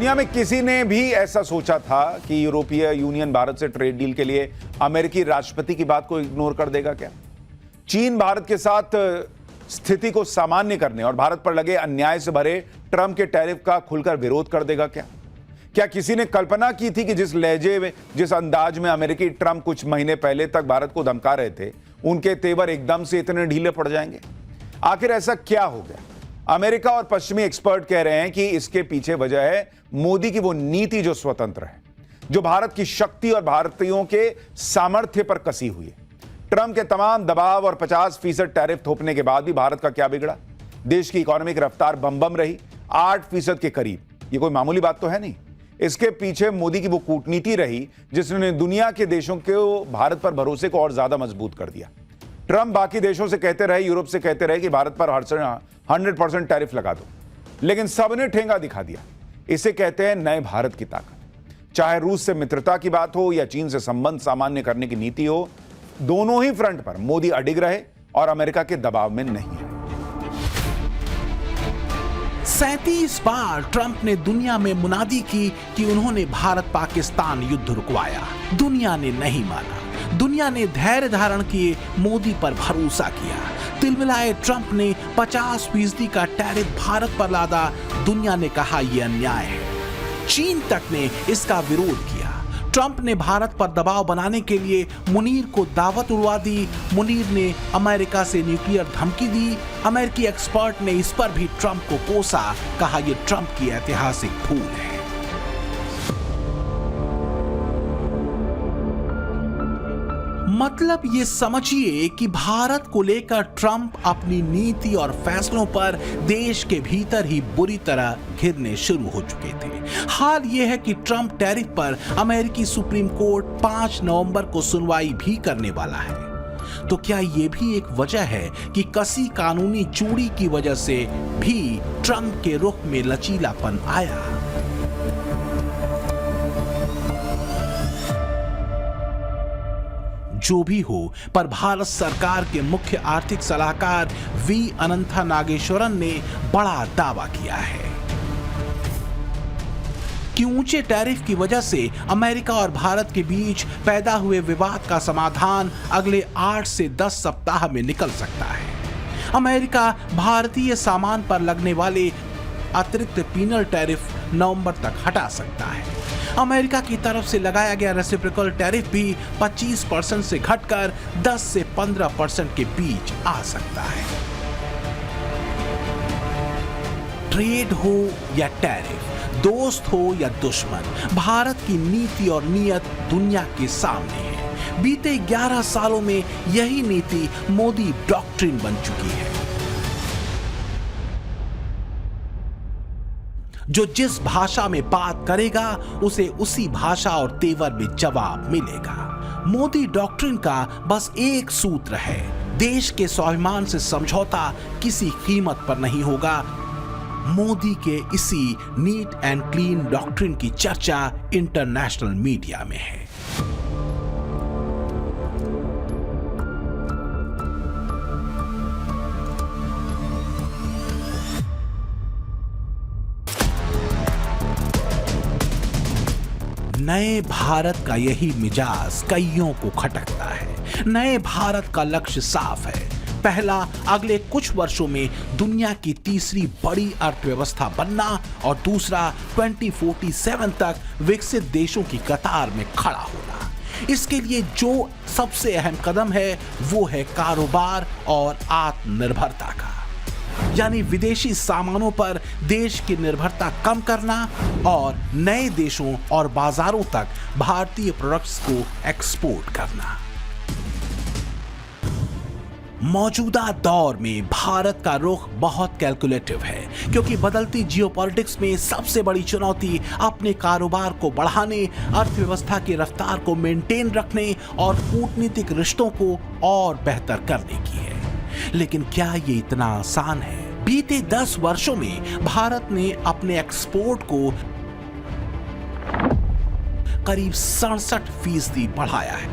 दुनिया में किसी ने भी ऐसा सोचा था कि यूरोपीय यूनियन भारत से ट्रेड डील के लिए अमेरिकी राष्ट्रपति की बात को इग्नोर कर देगा क्या? चीन भारत के साथ स्थिति को सामान्य करने और भारत पर लगे अन्याय से भरे ट्रंप के टैरिफ का खुलकर विरोध कर देगा क्या? क्या किसी ने कल्पना की थी कि जिस लहजे में, जिस अंदाज में अमेरिकी ट्रंप कुछ महीने पहले तक भारत को धमका रहे थे, उनके तेवर एकदम से इतने ढीले पड़ जाएंगे? आखिर ऐसा क्या हो गया? अमेरिका और पश्चिमी एक्सपर्ट कह रहे हैं कि इसके पीछे वजह है मोदी की वो नीति जो स्वतंत्र है, जो भारत की शक्ति और भारतीयों के सामर्थ्य पर कसी हुई है। ट्रंप के तमाम दबाव और 50% टैरिफ थोपने के बाद भी भारत का क्या बिगड़ा? देश की इकोनॉमिक रफ्तार बम रही 8% के करीब। ये कोई मामूली बात तो है नहीं। इसके पीछे मोदी की वो कूटनीति रही जिसने दुनिया के देशों को भारत पर भरोसे को और ज्यादा मजबूत कर दिया। ट्रंप बाकी देशों से कहते रहे, यूरोप से कहते रहे कि भारत पर 100% टैरिफ लगा दो, लेकिन सबने ठेंगा दिखा दिया। इसे कहते हैं नए भारत की ताकत। चाहे रूस से मित्रता की बात हो या चीन से संबंध सामान्य करने की नीति हो, दोनों ही फ्रंट पर मोदी अडिग रहे और अमेरिका के दबाव में नहीं है। 37 बार ट्रंप ने दुनिया में मुनादी की कि उन्होंने भारत पाकिस्तान युद्ध रुकवाया। दुनिया ने नहीं माना। दुनिया ने धैर्य धारण किए, मोदी पर भरोसा किया। तिलमिलाए ट्रंप ने 50% का टैरिफ भारत पर लादा। दुनिया ने कहा यह अन्याय है। चीन तक ने इसका विरोध किया। ट्रंप ने भारत पर दबाव बनाने के लिए मुनीर को दावत उड़वा दी। मुनीर ने अमेरिका से न्यूक्लियर धमकी दी। अमेरिकी एक्सपर्ट ने इस पर भी ट्रंप को कोसा, कहा यह ट्रंप की ऐतिहासिक भूल है। मतलब ये समझिए कि भारत को लेकर ट्रंप अपनी नीति और फैसलों पर देश के भीतर ही बुरी तरह घिरने शुरू हो चुके थे। हाल ये है कि ट्रंप टैरिफ पर अमेरिकी सुप्रीम कोर्ट 5 नवंबर को सुनवाई भी करने वाला है। तो क्या ये भी एक वजह है कि कसी कानूनी चूड़ी की वजह से भी ट्रंप के रुख में लचीलापन आया? जो भी हो, पर भारत सरकार के मुख्य आर्थिक सलाहकार वी अनंथा नागेश्वरन ने बड़ा दावा किया है कि ऊंचे टैरिफ की वजह से अमेरिका और भारत के बीच पैदा हुए विवाद का समाधान अगले 8 से 10 सप्ताह में निकल सकता है। अमेरिका भारतीय सामान पर लगने वाले अतिरिक्त पीनल टैरिफ नवंबर तक हटा सकता है। अमेरिका की तरफ से लगाया गया रेसिप्रोकल टैरिफ भी 25% से घटकर 10 से 15% के बीच आ सकता है। ट्रेड हो या टैरिफ, दोस्त हो या दुश्मन, भारत की नीति और नीयत दुनिया के सामने है। बीते 11 सालों में यही नीति मोदी डॉक्ट्रिन बन चुकी है। जो जिस भाषा में बात करेगा उसे उसी भाषा और तेवर में जवाब मिलेगा। मोदी डॉक्ट्रिन का बस एक सूत्र है, देश के स्वाभिमान से समझौता किसी कीमत पर नहीं होगा। मोदी के इसी नीट एंड क्लीन डॉक्ट्रिन की चर्चा इंटरनेशनल मीडिया में है। नए भारत का यही मिजाज कईयों को खटकता है। नए भारत का लक्ष्य साफ है। पहला, अगले कुछ वर्षों में दुनिया की तीसरी बड़ी अर्थव्यवस्था बनना और दूसरा 2047 तक विकसित देशों की कतार में खड़ा होना। इसके लिए जो सबसे अहम कदम है वो है कारोबार और आत्मनिर्भरता का, यानी विदेशी सामानों पर देश की निर्भरता कम करना और नए देशों और बाजारों तक भारतीय प्रोडक्ट्स को एक्सपोर्ट करना। मौजूदा दौर में भारत का रुख बहुत कैलकुलेटिव है, क्योंकि बदलती जियोपॉलिटिक्स में सबसे बड़ी चुनौती अपने कारोबार को बढ़ाने, अर्थव्यवस्था की रफ्तार को मेंटेन रखने और कूटनीतिक रिश्तों को और बेहतर करने की है। लेकिन क्या ये इतना आसान है? बीते 10 वर्षों में भारत ने अपने एक्सपोर्ट को करीब 67% बढ़ाया है।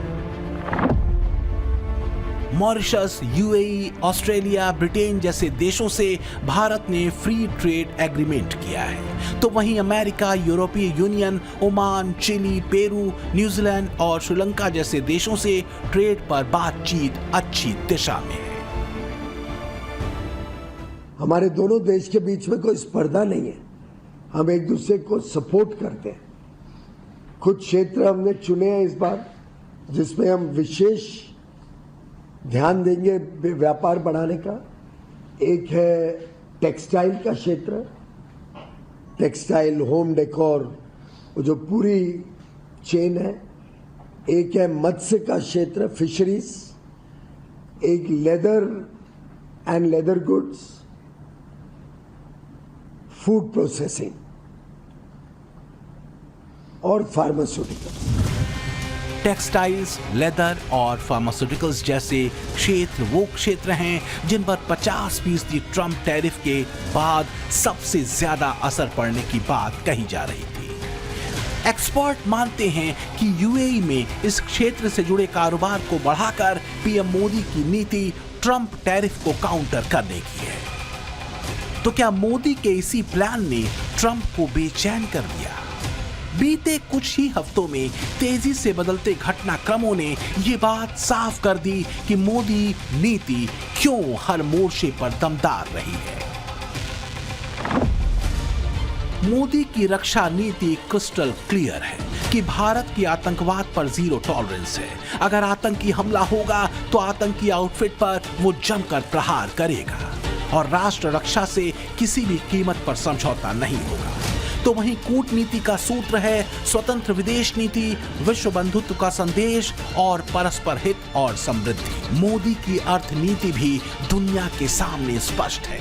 मॉरिशस, यूएई, ऑस्ट्रेलिया, ब्रिटेन जैसे देशों से भारत ने फ्री ट्रेड एग्रीमेंट किया है, तो वहीं अमेरिका, यूरोपीय union, Oman, Chile, Peru, New Zealand और श्रीलंका जैसे देशों से ट्रेड पर बातचीत अच्छी दिशा में है। हमारे दोनों देश के बीच में कोई स्पर्धा नहीं है, हम एक दूसरे को सपोर्ट करते हैं। कुछ क्षेत्र हमने चुने हैं इस बार जिसमें हम विशेष ध्यान देंगे व्यापार बढ़ाने का। एक है टेक्सटाइल का क्षेत्र, टेक्सटाइल, होम डेकोर, जो पूरी चेन है। एक है मत्स्य का क्षेत्र, फिशरीज। एक leather and leather goods, food processing और फार्मास्यूटिकल्स। टेक्सटाइल्स, लेदर और फार्मास्यूटिकल्स जैसे क्षेत्र वो क्षेत्र हैं जिन पर 50% ट्रंप टैरिफ के बाद सबसे ज्यादा असर पड़ने की बात कही जा रही थी। एक्सपर्ट मानते हैं कि यूएई में इस क्षेत्र से जुड़े कारोबार को बढ़ाकर पीएम मोदी की नीति ट्रंप टैरिफ को काउंटर करने की है। तो क्या मोदी के इसी प्लान ने ट्रंप को बेचैन कर दिया? बीते कुछ ही हफ्तों में तेजी से बदलते घटनाक्रमों ने ये बात साफ कर दी कि मोदी नीति क्यों हर मोर्चे पर दमदार रही है। मोदी की रक्षा नीति क्रिस्टल क्लियर है कि भारत की आतंकवाद पर जीरो टॉलरेंस है। अगर आतंकी हमला होगा तो आतंकी आउटफिट पर वो जमकर प्रहार करेगा और राष्ट्र रक्षा से किसी भी कीमत पर समझौता नहीं होगा। तो वहीं कूटनीति का सूत्र है स्वतंत्र विदेश नीति, विश्व बंधुत्व का संदेश और परस्पर हित और समृद्धि। मोदी की अर्थनीति भी दुनिया के सामने स्पष्ट है,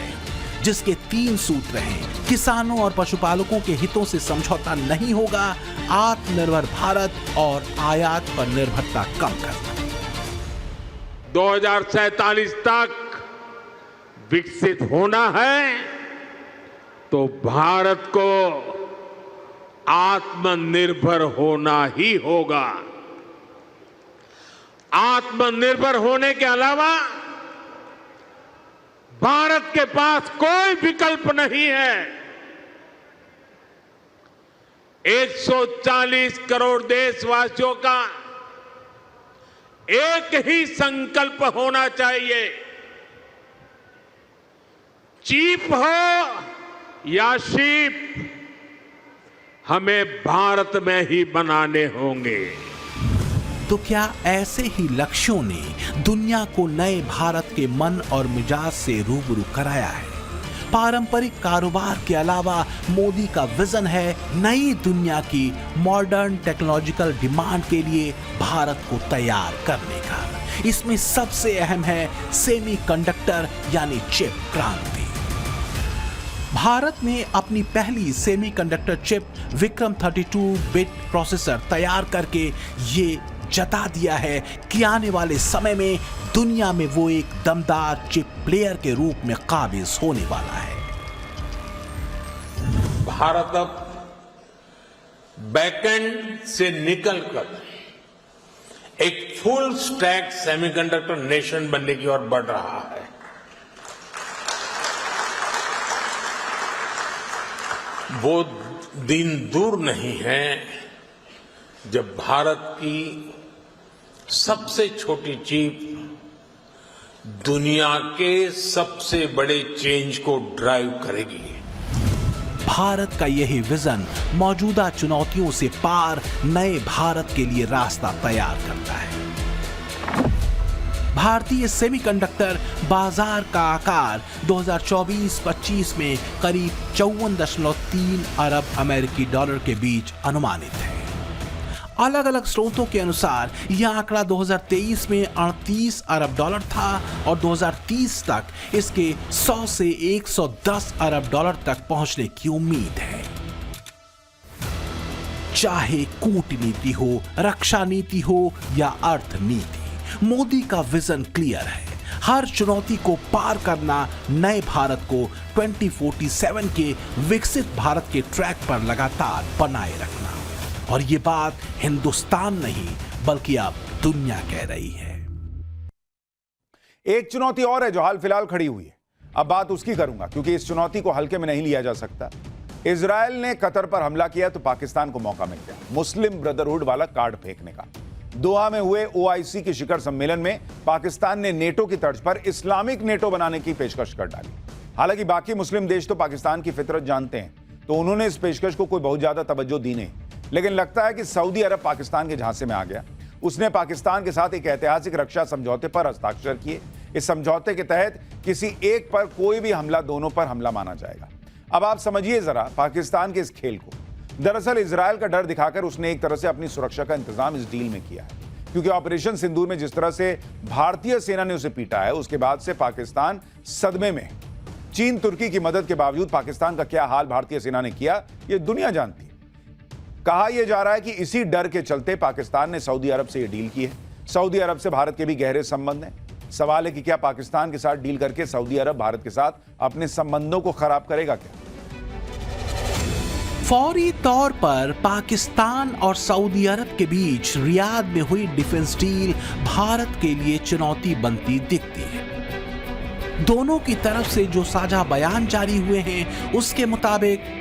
जिसके 3 सूत्र हैं। किसानों और पशुपालकों के हितों से समझौता नहीं होगा, आत्मनिर्भर भारत और आयात पर निर्भरता कम करना। 2047 तक विकसित होना है तो भारत को आत्मनिर्भर होना ही होगा। आत्मनिर्भर होने के अलावा भारत के पास कोई विकल्प नहीं है। 140 करोड़ देशवासियों का एक ही संकल्प होना चाहिए, चीप हो या शीप, हमें भारत में ही बनाने होंगे। तो क्या ऐसे ही लक्ष्यों ने दुनिया को नए भारत के मन और मिजाज से रूबरू कराया है? पारंपरिक कारोबार के अलावा मोदी का विजन है नई दुनिया की मॉडर्न टेक्नोलॉजिकल डिमांड के लिए भारत को तैयार करने का। इसमें सबसे अहम है सेमीकंडक्टर यानी चिप क्रांति। भारत ने अपनी पहली semiconductor chip Vikram 32 bit processor तैयार करके ये जता दिया है कि आने वाले समय में दुनिया में वो एक दमदार चिप प्लेयर के रूप में काबिज होने वाला है। भारत अब बैकएंड से निकलकर एक फुल स्टैक सेमीकंडक्टर नेशन बनने की ओर बढ़ रहा है। वो दिन दूर नहीं है जब भारत की सबसे छोटी चिप दुनिया के सबसे बड़े चेंज को ड्राइव करेगी। भारत का यही विजन मौजूदा चुनौतियों से पार नए भारत के लिए रास्ता तैयार करता है। भारतीय सेमीकंडक्टर बाजार का आकार 2024-25 में करीब 54.3 अरब अमेरिकी डॉलर के बीच अनुमानित है। अलग अलग स्रोतों के अनुसार यह आंकड़ा 2023 में 38 अरब डॉलर था और 2030 तक इसके 100 से 110 अरब डॉलर तक पहुंचने की उम्मीद है। चाहे कूटनीति हो, रक्षा नीति हो या अर्थनीति, मोदी का विजन क्लियर है। हर चुनौती को पार करना, नए भारत को 2047 के विकसित भारत के ट्रैक पर लगातार बनाए रखना। और ये बात हिंदुस्तान नहीं बल्कि अब दुनिया कह रही है। एक चुनौती और है जो हाल फिलहाल खड़ी हुई है, अब बात उसकी करूंगा क्योंकि इस चुनौती को हल्के में नहीं लिया जा सकता। इजराइल ने कतर पर हमला किया तो पाकिस्तान को मौका मिल गया मुस्लिम ब्रदरहुड वाला कार्ड फेंकने का। दोहा में हुए ओआईसी के शिखर सम्मेलन में पाकिस्तान ने नेटो की तर्ज पर इस्लामिक नेटो बनाने की पेशकश कर डाली। हालांकि बाकी मुस्लिम देश तो पाकिस्तान की फितरत जानते हैं, तो उन्होंने इस पेशकश को कोई बहुत ज्यादा तवज्जो दी नहीं। लेकिन लगता है कि सऊदी अरब पाकिस्तान के झांसे में आ गया। उसने पाकिस्तान के साथ एक ऐतिहासिक रक्षा समझौते पर हस्ताक्षर किए। इस समझौते के तहत किसी एक पर कोई भी हमला दोनों पर हमला माना जाएगा। अब आप समझिए जरा पाकिस्तान के इस खेल को। दरअसल इजरायल का डर दिखाकर उसने एक तरह से अपनी सुरक्षा का इंतजाम इस डील में किया है, क्योंकि ऑपरेशन सिंदूर में जिस तरह से भारतीय सेना ने उसे पीटा है, उसके बाद से पाकिस्तान सदमे में। चीन तुर्की की मदद के बावजूद पाकिस्तान का क्या हाल भारतीय सेना ने किया, यह दुनिया जानती है। कहा यह जा रहा है कि इसी डर के चलते पाकिस्तान ने सऊदी अरब से यह डील की है। सऊदी अरब से भारत के भी गहरे संबंध हैं। सवाल है कि क्या पाकिस्तान के साथ डील करके सऊदी अरब भारत के साथ अपने संबंधों को खराब करेगा क्या? फौरी तौर पर पाकिस्तान और सऊदी अरब के बीच रियाद में हुई डिफेंस डील भारत के लिए चुनौती बनती दिखती है। दोनों की तरफ से जो साझा बयान जारी हुए हैं उसके मुताबिक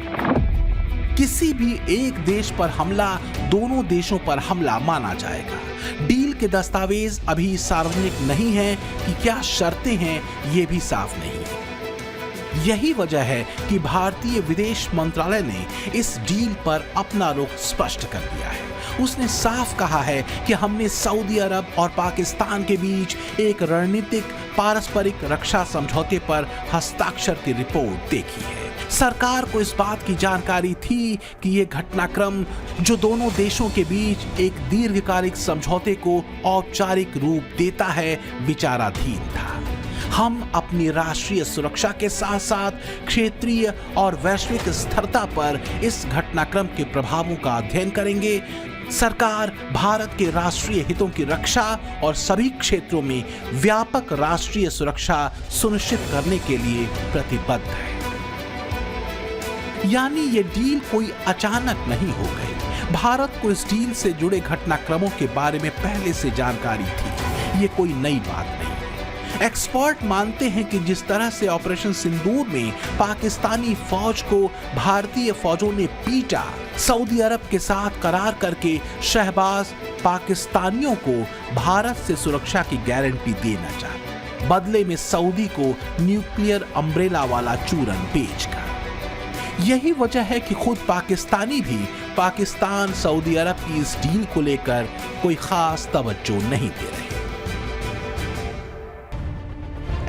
किसी भी एक देश पर हमला दोनों देशों पर हमला माना जाएगा। डील के दस्तावेज अभी सार्वजनिक नहीं है कि क्या शर्तें हैं, ये भी साफ नहीं है। यही वजह है कि भारतीय विदेश मंत्रालय ने इस डील पर अपना रुख स्पष्ट कर दिया है। उसने साफ कहा है कि हमने सऊदी अरब और पाकिस्तान के बीच एक रणनीतिक पारस्परिक रक्षा समझौते पर हस्ताक्षर की रिपोर्ट देखी है। सरकार को इस बात की जानकारी थी कि यह घटनाक्रम जो दोनों देशों के बीच एक दीर्घकालिक समझौते को औपचारिक रूप देता है, विचाराधीन था। हम अपनी राष्ट्रीय सुरक्षा के साथ साथ क्षेत्रीय और वैश्विक स्थिरता पर इस घटनाक्रम के प्रभावों का अध्ययन करेंगे। सरकार भारत के राष्ट्रीय हितों की रक्षा और सभी क्षेत्रों में व्यापक राष्ट्रीय सुरक्षा सुनिश्चित करने के लिए प्रतिबद्ध है। यानी ये डील कोई अचानक नहीं हो गई। भारत को इस डील से जुड़े घटनाक्रमों के बारे में पहले से जानकारी थी। ये कोई नई बात नहीं। एक्सपर्ट मानते हैं कि जिस तरह से ऑपरेशन सिंदूर में पाकिस्तानी फौज को भारतीय फौजों ने पीटा, सऊदी अरब के साथ करार करके शहबाज पाकिस्तानियों को भारत से सुरक्षा की गारंटी देना चाहे, बदले में सऊदी को न्यूक्लियर अम्ब्रेला वाला चूरन बेचकर। यही वजह है कि खुद पाकिस्तानी भी पाकिस्तान सऊदी अरब की इस डील को लेकर कोई खास तवज्जो नहीं दे रहे।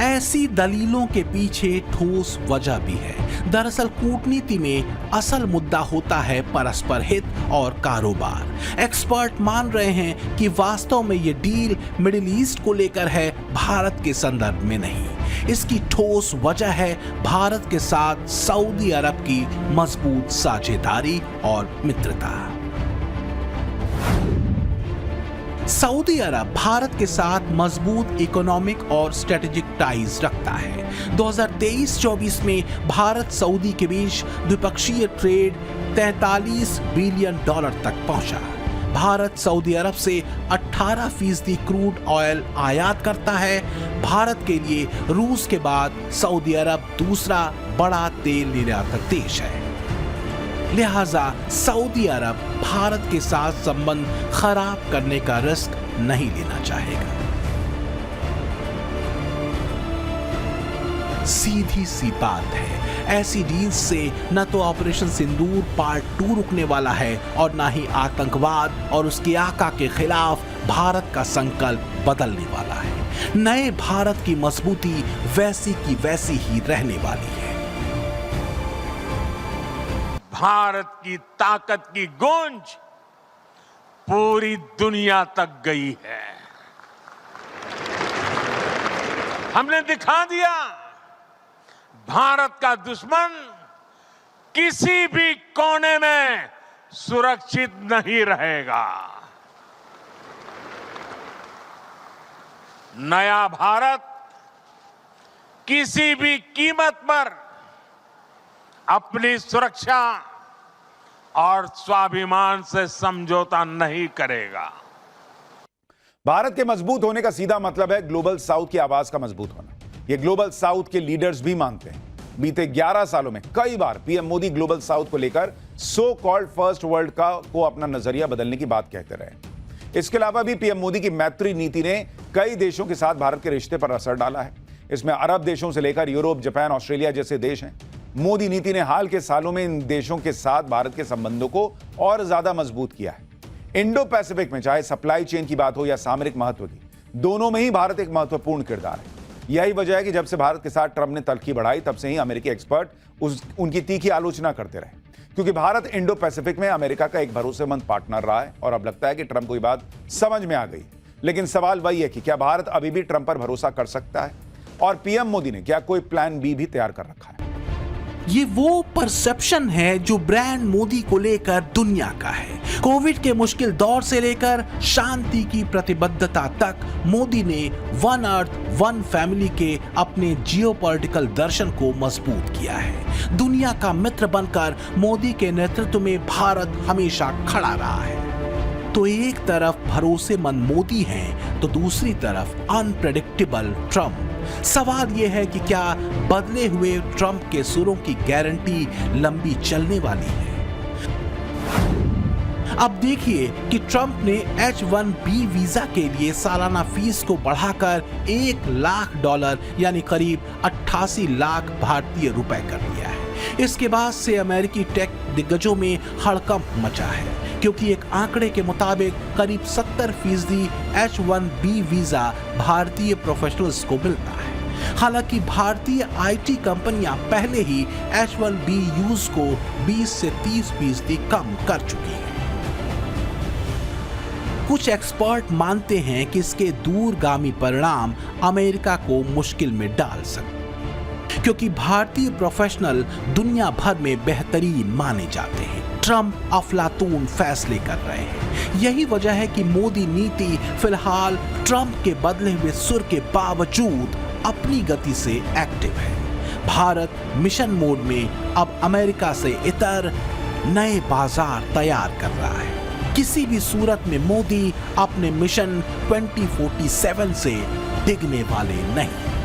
ऐसी दलीलों के पीछे ठोस वजह भी है। दरअसल कूटनीति में असल मुद्दा होता है परस्पर हित और कारोबार। एक्सपर्ट मान रहे हैं कि वास्तव में ये डील मिडिल ईस्ट को लेकर है, भारत के संदर्भ में नहीं। इसकी ठोस वजह है भारत के साथ सऊदी अरब की मजबूत साझेदारी और मित्रता। सऊदी अरब भारत के साथ मजबूत इकोनॉमिक और स्ट्रेटेजिक टाइज रखता है। 2023-24 में भारत सऊदी के बीच द्विपक्षीय ट्रेड $43 बिलियन तक पहुंचा। भारत सऊदी अरब से 18% क्रूड ऑयल आयात करता है। भारत के लिए रूस के बाद सऊदी अरब दूसरा बड़ा तेल निर्यातक देश है। लिहाजा सऊदी अरब भारत के साथ संबंध खराब करने का रिस्क नहीं लेना चाहेगा। सीधी सी बात है, ऐसी डील से न तो ऑपरेशन सिंदूर पार्ट 2 रुकने वाला है और न ही आतंकवाद और उसके आका के खिलाफ भारत का संकल्प बदलने वाला है। नए भारत की मजबूती वैसी की वैसी ही रहने वाली है। भारत की ताकत की गूंज पूरी दुनिया तक गई है। हमने दिखा दिया भारत का दुश्मन किसी भी कोने में सुरक्षित नहीं रहेगा। नया भारत किसी भी कीमत पर अपनी सुरक्षा और स्वाभिमान से समझौता नहीं करेगा। भारत के मजबूत होने का सीधा मतलब है ग्लोबल साउथ की आवाज का मजबूत होना। ये ग्लोबल साउथ के लीडर्स भी मानते हैं। बीते 11 सालों में कई बार पीएम मोदी ग्लोबल साउथ को लेकर सो कॉल्ड फर्स्ट वर्ल्ड को अपना नजरिया बदलने की बात कहते रहे। इसके अलावा भी पीएम मोदी की मैत्री नीति ने कई देशों के साथ भारत के रिश्ते पर असर डाला है। इसमें अरब देशों से लेकर यूरोप, जापान, ऑस्ट्रेलिया जैसे देश हैं। मोदी नीति ने हाल के सालों में इन देशों के साथ भारत के संबंधों को और ज्यादा मजबूत किया है। इंडो पैसिफिक में चाहे सप्लाई चेन की बात हो या सामरिक महत्व की, दोनों में ही भारत एक महत्वपूर्ण किरदार है। यही वजह है कि जब से भारत के साथ ट्रंप ने तलखी बढ़ाई, तब से ही अमेरिकी एक्सपर्ट उनकी तीखी आलोचना करते रहे, क्योंकि भारत इंडो पैसिफिक में अमेरिका का एक भरोसेमंद पार्टनर रहा है। और अब लगता है कि ट्रंप को ये बात समझ में आ गई। लेकिन सवाल वही है कि क्या भारत अभी भी ट्रंप पर भरोसा कर सकता है, और पीएम मोदी ने क्या कोई प्लान बी भी तैयार कर रखा है? ये वो परसेप्शन है जो ब्रांड मोदी को लेकर दुनिया का है। कोविड के मुश्किल दौर से लेकर शांति की प्रतिबद्धता तक मोदी ने वन अर्थ वन फैमिली के अपने जियोपॉलिटिकल दर्शन को मजबूत किया है। दुनिया का मित्र बनकर मोदी के नेतृत्व में भारत हमेशा खड़ा रहा है। तो एक तरफ भरोसेमंद मोदी हैं, तो दूसरी तरफ अनप्रेडिक्टेबल ट्रंप। सवाल यह है कि क्या बदले हुए ट्रंप के सुरों की गारंटी लंबी चलने वाली है? अब देखिए कि ट्रंप ने H-1B वीजा के लिए सालाना फीस को बढ़ाकर $1 लाख यानी करीब 88 लाख भारतीय रुपए कर दिया है। इसके बाद से अमेरिकी टेक दिग्गजों में हड़कंप मचा है, क्योंकि एक आंकड़े के मुताबिक करीब 70% H-1B वीजा भारतीय प्रोफेशनल्स को मिलता है। हालांकि भारतीय आईटी कंपनियां पहले ही H-1B यूज को 20 से 30% कम कर चुकी हैं। कुछ एक्सपर्ट मानते हैं कि इसके दूरगामी परिणाम अमेरिका को मुश्किल में डाल सकते हैं, क्योंकि भारतीय प्रोफेशनल दुनिया भर में बेहतरीन माने जाते हैं। ट्रंप अफलातून फैसले कर रहे हैं। यही वजह है कि मोदी नीति फिलहाल ट्रंप के बदले हुए सुर के बावजूद अपनी गति से एक्टिव है। भारत मिशन मोड में अब अमेरिका से इतर नए बाजार तैयार कर रहा है। किसी भी सूरत में मोदी अपने मिशन 2047 से डिगने वाले नहीं।